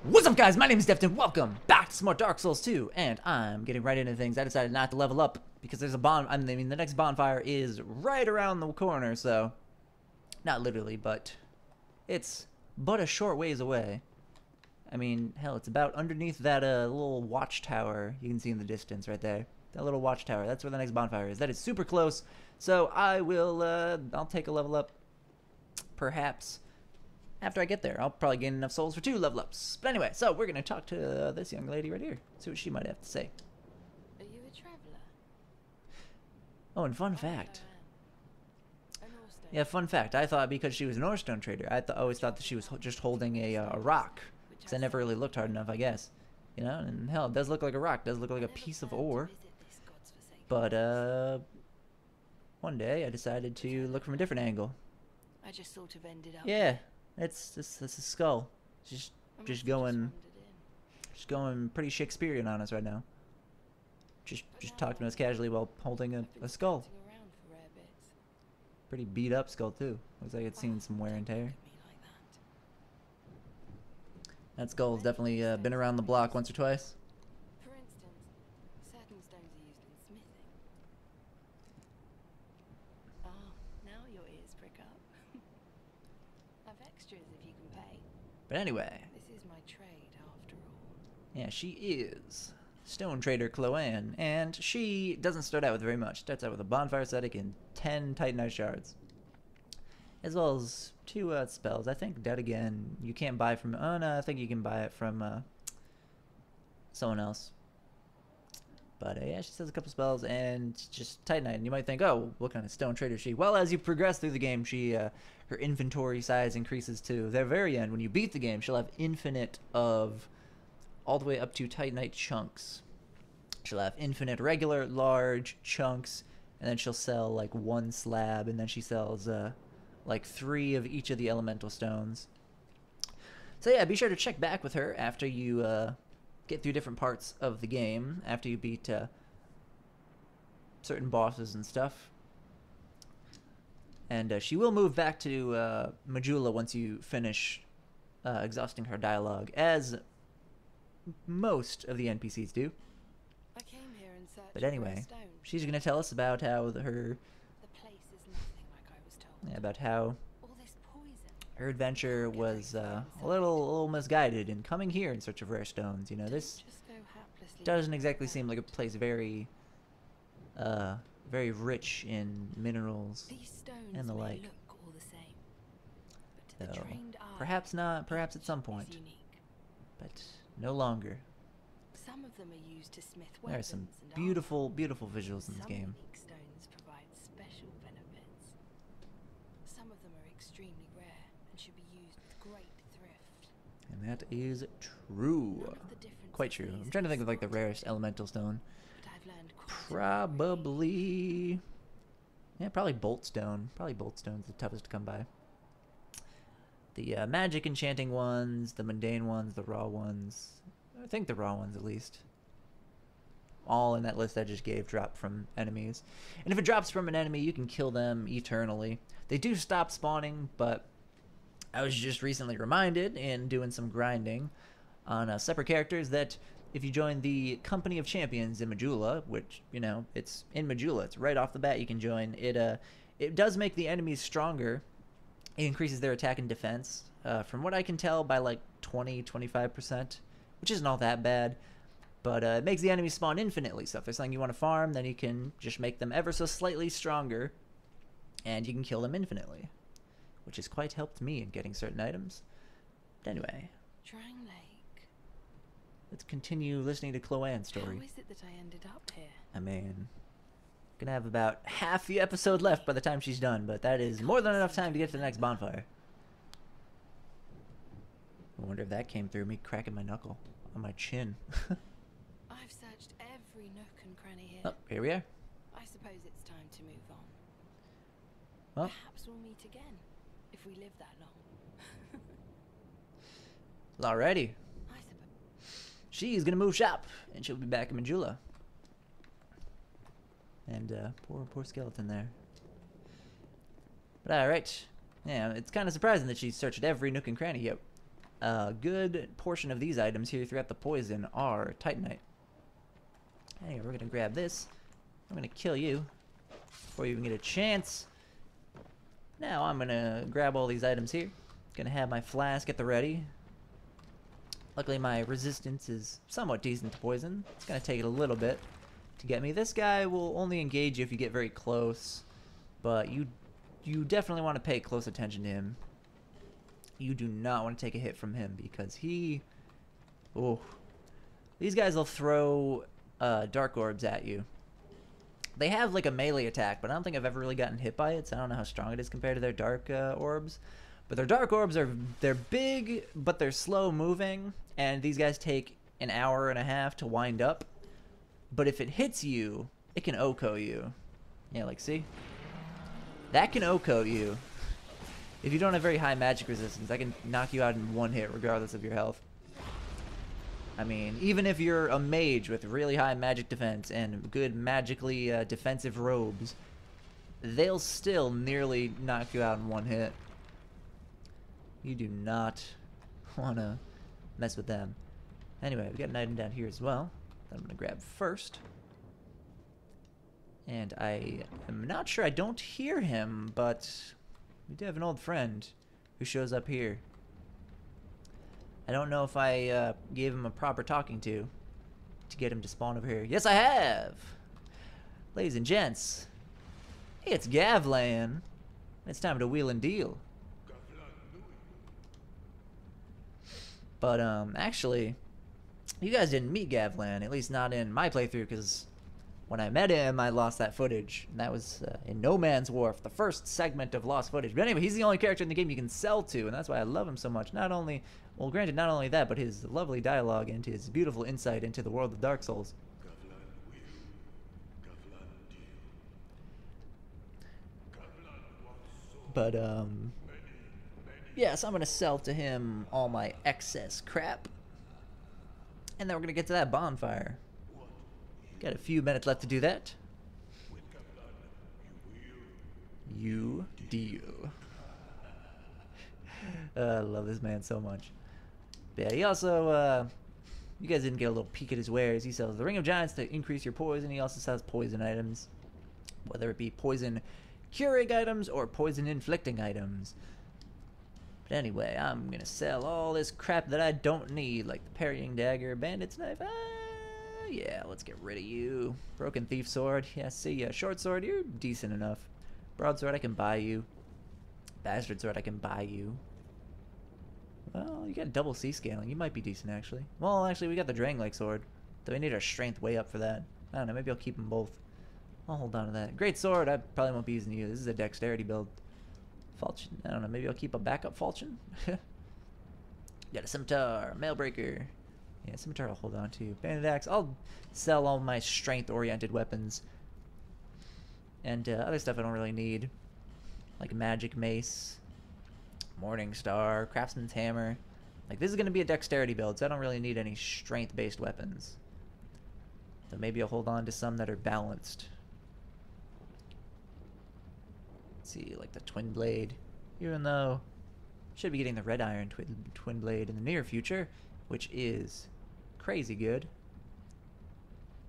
What's up, guys? My name is Deft, and welcome back to some more Dark Souls 2. And I'm getting right into things. I decided not to level up because there's a the next bonfire is right around the corner, so not literally, but it's but a short ways away. I mean, hell, it's about underneath that little watchtower you can see in the distance right there. That little watchtower. That's where the next bonfire is. That is super close. So I will I'll take a level up, perhaps. After I get there, I'll probably gain enough souls for 2 level ups. But anyway, so we're going to talk to this young lady right here. See what she might have to say. Are you a traveler? Oh, and fun fact. Yeah, fun fact. I thought because she was an ore stone trader, I always thought that she was just holding a rock. Because I never really looked hard enough, I guess. You know, and hell, it does look like a rock. It does look like a piece of ore. But, one day I decided to look from a different angle. I just sort of ended up. Yeah. It's a skull. Just going pretty Shakespearean on us right now. Just talking to us casually while holding a skull. Pretty beat up skull too. Looks like it's seen some wear and tear. That skull's definitely been around the block once or twice. For instance, certain stones are used in smithing. Oh, now your ears prick up. Have extras if you can pay. But anyway. This is my trade, after all. Yeah, she is Stone Trader Chloanne, and she doesn't start out with very much. Starts out with a bonfire ascetic and 10 Titanite shards, as well as 2 spells. I think Dead Again you can't buy from. Oh no, I think you can buy it from someone else. But yeah, she says a couple spells and just Titanite. And you might think, oh, what kind of Stone Trader is she? Well, as you progress through the game, she her inventory size increases to the very end. When you beat the game, she'll have infinite of all the way up to Titanite chunks. She'll have infinite regular large chunks, and then she'll sell like 1 slab, and then she sells like 3 of each of the elemental stones. So yeah, be sure to check back with her after you get through different parts of the game, after you beat certain bosses and stuff. And she will move back to Majula once you finish exhausting her dialogue, as most of the NPCs do. I came here in search But anyway, for a stone. she's going to tell us about how The place is nothing like I was told. yeah, about how All this poison. her adventure was a little misguided in coming here in search of rare stones. You know, this Just go haplessly doesn't exactly seem like a place very rich in minerals These stones and the may like. look all the same, but to the So trained eye, perhaps not, perhaps at some each point, is unique. but no longer. Some of them are used to smith There are weapons some and beautiful armor. visuals in this Some game. unique stones provide special benefits. Some of them are extremely rare and should be used with great thrift. And that is true. None of the differences Quite true. these I'm trying to think of like the spot, rarest elemental stone. but I've learned quite a bit already. Probably, yeah, probably bolt stone. Probably bolt stone's the toughest to come by. The magic enchanting ones, the mundane ones, the raw ones. I think the raw ones at least. All in that list I just gave drop from enemies. And if it drops from an enemy, you can kill them eternally. They do stop spawning, but I was just recently reminded in doing some grinding on separate characters that if you join the Company of Champions in Majula, which, you know, it's in Majula, it's right off the bat you can join, it does make the enemies stronger. It increases their attack and defense, from what I can tell, by like 20-25%, which isn't all that bad. But it makes the enemies spawn infinitely, so if there's something you want to farm, then you can just make them ever so slightly stronger, and you can kill them infinitely, which has quite helped me in getting certain items. But anyway, Drang Lake. let's continue listening to Chloanne's story. How is it that I ended up here? I mean, gonna have about half the episode left by the time she's done, but that is more than enough time to get to the next bonfire. I wonder if that came through me cracking my knuckle on my chin. I've searched every nook and cranny here. Oh, here we are. I suppose it's time to move on. Well, Perhaps we'll meet again, if we live that long. alrighty. I suppose. She's gonna move shop, and she'll be back in Majula. And poor skeleton there. But alright. Yeah, it's kind of surprising that she's searched every nook and cranny. Yep. a good portion of these items here throughout the poison are Titanite. Anyway, we're gonna grab this. I'm gonna kill you before you even get a chance. Now I'm gonna grab all these items here. Gonna have my flask at the ready. Luckily my resistance is somewhat decent to poison. It's gonna take it a little bit to get me. This guy will only engage you if you get very close, but you definitely want to pay close attention to him. You do not want to take a hit from him because he... Oh. These guys will throw dark orbs at you. They have like a melee attack, but I don't think I've ever really gotten hit by it, so I don't know how strong it is compared to their dark orbs. But their dark orbs they're big, but they're slow moving, and these guys take an hour and a half to wind up. But if it hits you, it can OHKO you. Yeah, like, see? That can OHKO you. If you don't have very high magic resistance, that can knock you out in one hit, regardless of your health. I mean, even if you're a mage with really high magic defense and good magically defensive robes, they'll still nearly knock you out in one hit. You do not want to mess with them. Anyway, we got an item down here as well that I'm going to grab first. And I am not sure, I don't hear him, but we do have an old friend who shows up here. I don't know if I gave him a proper talking to get him to spawn over here. Yes, I have! Ladies and gents, it's Gavlan. It's time to wheel and deal. But, actually, you guys didn't meet Gavlan, at least not in my playthrough, because when I met him, I lost that footage. And that was in No Man's Wharf, the first segment of lost footage. But anyway, he's the only character in the game you can sell to, and that's why I love him so much. Not only, well, granted, not only that, but his lovely dialogue and his beautiful insight into the world of Dark Souls. But, yeah, so I'm going to sell to him all my excess crap. And then we're going to get to that bonfire. Got a few minutes left to do that. You deal. I love this man so much. But yeah, he also, you guys didn't get a little peek at his wares. He sells the Ring of Giants to increase your poison. He also sells poison items, whether it be poison curing items or poison inflicting items. But anyway, I'm going to sell all this crap that I don't need, like the parrying dagger, bandit's knife. Yeah, let's get rid of you. Broken thief sword. Yeah, see ya. Short sword, you're decent enough. Broadsword, I can buy you. Bastard sword, I can buy you. Well, you got double C scaling. You might be decent, actually. Well, actually, we got the Drangleic sword. Though we need our strength way up for that. I don't know, maybe I'll keep them both. I'll hold on to that. Great sword, I probably won't be using you. This is a dexterity build. Falchion, I don't know, maybe I'll keep a backup falchion? Got a scimitar, mailbreaker. Yeah, scimitar I'll hold on to. Bandit axe, I'll sell all my strength-oriented weapons. And other stuff I don't really need. Like magic mace, morning star, craftsman's hammer. Like, this is going to be a dexterity build, so I don't really need any strength-based weapons. So maybe I'll hold on to some that are balanced. Let's see, like the twin blade. Even though should be getting the red iron twin blade in the near future, which is crazy good.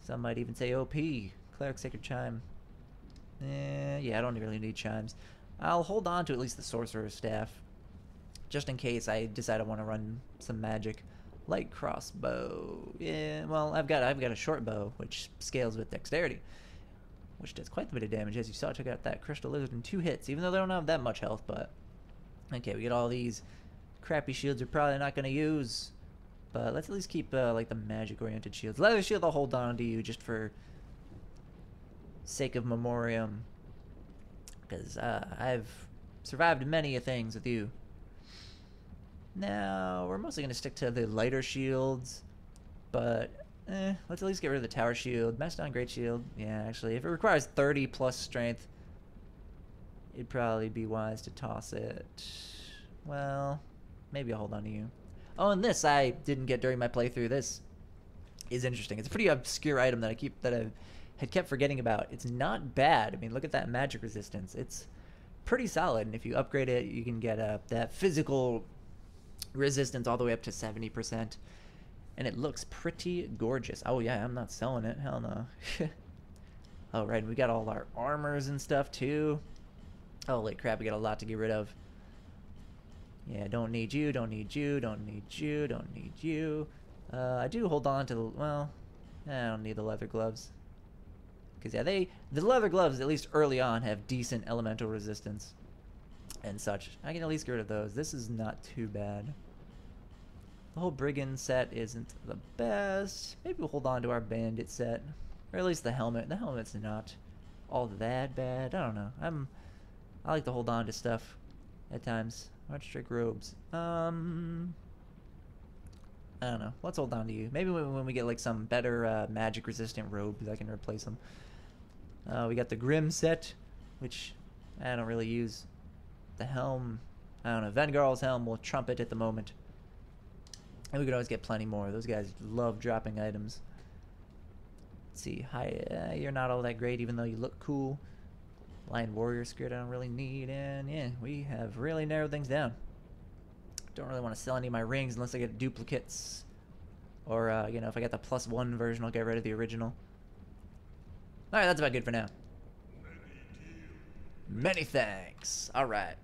Some might even say OP. Cleric Sacred Chime. Yeah, I don't really need chimes. I'll hold on to at least the Sorcerer's Staff, just in case I decide I want to run some magic. Light crossbow. Yeah, well, I've got a short bow, which scales with dexterity, which does quite a bit of damage. As you saw, I took out that crystal lizard in 2 hits, even though they don't have that much health. But okay, we get all these crappy shields we're probably not going to use, but let's at least keep like the magic-oriented shields. Leather shield I'll hold on to you just for sake of memoriam, because I've survived many a things with you. Now, we're mostly going to stick to the lighter shields, but let's at least get rid of the tower shield. Mastodon Great Shield, yeah, actually, if it requires 30 plus strength, it'd probably be wise to toss it. Well, maybe I'll hold on to you. Oh, and this I didn't get during my playthrough. This is interesting. It's a pretty obscure item that I had kept forgetting about. It's not bad. I mean, look at that magic resistance. It's pretty solid, and if you upgrade it, you can get that physical resistance all the way up to 70%. And it looks pretty gorgeous. Oh yeah, I'm not selling it. Hell no. Oh right, we got all our armors and stuff too. Holy crap, we got a lot to get rid of. Yeah, don't need you, don't need you, don't need you, don't need you. I do hold on to the, well, I don't need the leather gloves. Because yeah, the leather gloves, at least early on, have decent elemental resistance and such. I can at least get rid of those. This is not too bad. The whole brigand set isn't the best. Maybe we'll hold on to our bandit set. Or at least the helmet. The helmet's not all that bad. I don't know. I like to hold on to stuff at times. Arch trick robes. I don't know. Let's hold on to you. Maybe when we get like some better magic resistant robes, I can replace them. We got the Grim set, which I don't really use. The helm, I don't know. Vengarl's helm will trump it at the moment. And we could always get plenty more. Those guys love dropping items. Let's see. Hi, you're not all that great, even though you look cool. Lion Warrior skirt I don't really need. And yeah, we have really narrowed things down. Don't really want to sell any of my rings unless I get duplicates. Or, you know, if I get the +1 version, I'll get rid of the original. Alright, that's about good for now. Many thanks. Alright.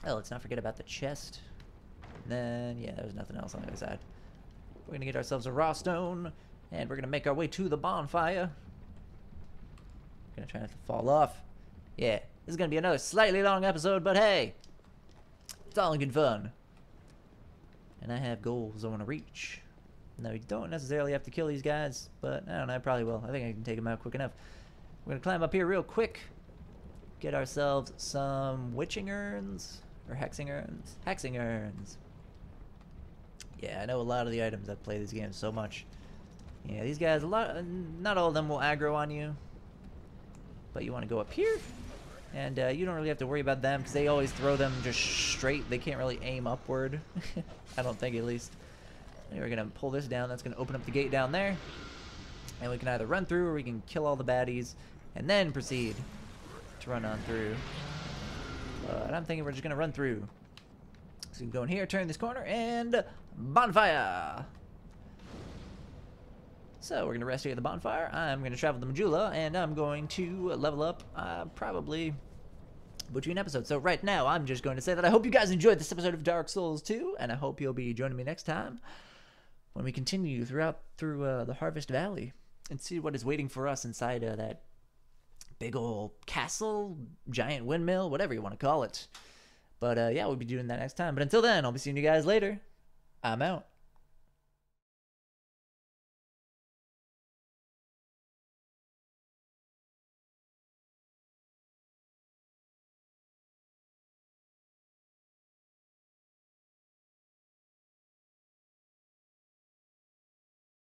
Oh, let's not forget about the chest. And then, yeah, there's nothing else on the other side. We're going to get ourselves a raw stone. And we're going to make our way to the bonfire. Going to try not to fall off. Yeah, this is going to be another slightly long episode, but hey. It's all in good fun. And I have goals I want to reach. No, you don't necessarily have to kill these guys, but I don't know, I probably will. I think I can take them out quick enough. We're going to climb up here real quick. Get ourselves some witching urns. Or hexing urns. Hexing urns. Yeah, I know a lot of the items that play these games so much. Yeah, these guys, not all of them will aggro on you. But you want to go up here. And you don't really have to worry about them because they always throw them just straight. They can't really aim upward. I don't think, at least. And we're going to pull this down. That's going to open up the gate down there. And we can either run through or we can kill all the baddies. And then proceed to run on through. But I'm thinking we're just going to run through. So we can go in here, turn this corner, and bonfire! So we're going to rest here at the bonfire. I'm going to travel to Majula, and I'm going to level up probably between episodes. So right now, I'm just going to say that I hope you guys enjoyed this episode of Dark Souls 2, and I hope you'll be joining me next time when we continue through the Harvest Valley and see what is waiting for us inside that big old castle, giant windmill, whatever you want to call it. But yeah, we'll be doing that next time. But until then, I'll be seeing you guys later. I'm out.